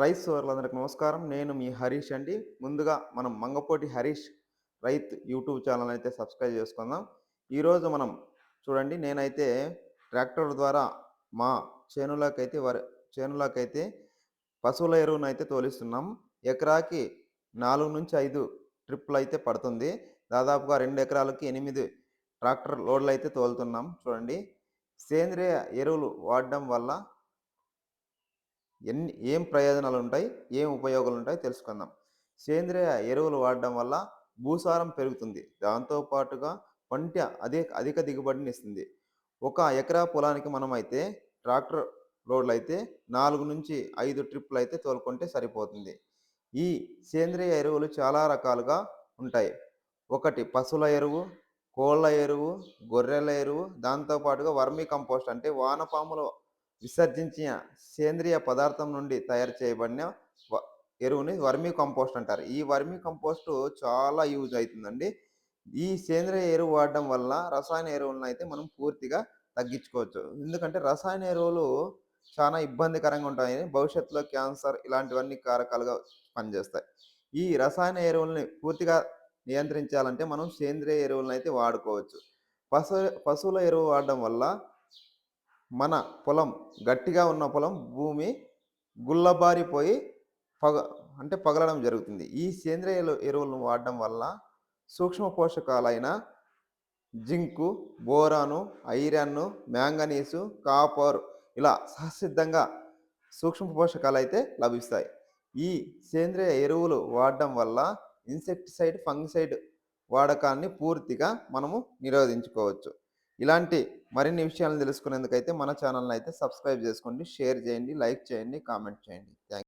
Rice సోదరులందరికీ నమస్కారం. నేను మీ హరీష్ అండి. ముందుగా మనం మంగపోటి హరీష్ రైత్ యూట్యూబ్ ఛానల్ అయితే సబ్స్క్రైబ్ చేసుకుందాం. ఈరోజు మనం చూడండి నేనైతే ట్రాక్టర్ ద్వారా మా చేనులకైతే చేనులకైతే పశువుల ఎరువునైతే తోలిస్తున్నాం. ఎకరాకి 4-5 ట్రిప్పులయితే పడుతుంది. దాదాపుగా 2 ఎకరాలకి 8 ట్రాక్టర్ లోడ్‌లయితే తోలుతున్నాం. చూడండి. సేంద్రియ ఎరువులు వాడడం వల్ల ఏం ప్రయోజనాలుంటాయి? ఏం ఉపయోగాలుంటాయి తెలుసుకుందాం. సేంద్రియ ఎరువులు వాడడం వల్ల భూసారం పెరుగుతుంది. దాంతో పాటుగా పంట అధిక దిగుబడినిస్తుంది. ఒక ఎకరా పొలానికి మనమైతే ట్రాక్టర్ లోడ్‌లయితే 4-5 ట్రిప్పులయితే తోలుకుంటే సరిపోతుంది. ఈ సేంద్రియ ఎరువులు చాలా రకాలుగా ఉంటాయి. ఒకటి పశువుల ఎరువు, కోళ్ళ ఎరువు, గొర్రెల ఎరువు, దాంతో పాటుగా వర్మీ కంపోస్ట్ అంటే వానపాములు విసర్జించిన సేంద్రియ పదార్థం నుండి తయారు చేయబడిన వ ఎరువుని వర్మీ కంపోస్ట్ అంటారు. ఈ వర్మీ కంపోస్టు చాలా యూజ్ అయితుందండి. ఈ సేంద్రియ ఎరువు వాడడం వల్ల రసాయన ఎరువులనైతే మనం పూర్తిగా తగ్గించుకోవచ్చు. ఎందుకంటే రసాయన ఎరువులు చాలా ఇబ్బందికరంగా ఉంటాయి. భవిష్యత్తులో క్యాన్సర్ ఇలాంటివన్నీ కారకాలుగా పనిచేస్తాయి. ఈ రసాయన ఎరువుల్ని పూర్తిగా నియంత్రించాలంటే మనం సేంద్రియ ఎరువులనైతే వాడుకోవచ్చు. పశువుల ఎరువు వాడడం వల్ల మన పొలం గట్టిగా ఉన్న పొలం భూమి గుల్లబారిపోయి పగ పగలడం జరుగుతుంది. ఈ సేంద్రియ ఎరువులను వాడడం వల్ల సూక్ష్మ పోషకాలైన జింకు, బోరాను, ఐరన్ను, మ్యాంగనీసు, కాపర్ ఇలా సహసిద్ధంగా సూక్ష్మ పోషకాలైతే లభిస్తాయి. ఈ సేంద్రియ ఎరువులు వాడడం వల్ల ఇన్సెక్టిసైడ్, ఫంగిసైడ్ వాడకాన్ని పూర్తిగా మనము నిరోధించుకోవచ్చు. ఇలాంటి మరిన్ని విషయాలను తెలుసుకునేందుకైతే మన ఛానల్‌ని అయితే సబ్స్క్రైబ్ చేసుకోండి, షేర్ చేయండి, లైక్ చేయండి, కామెంట్ చేయండి. థాంక్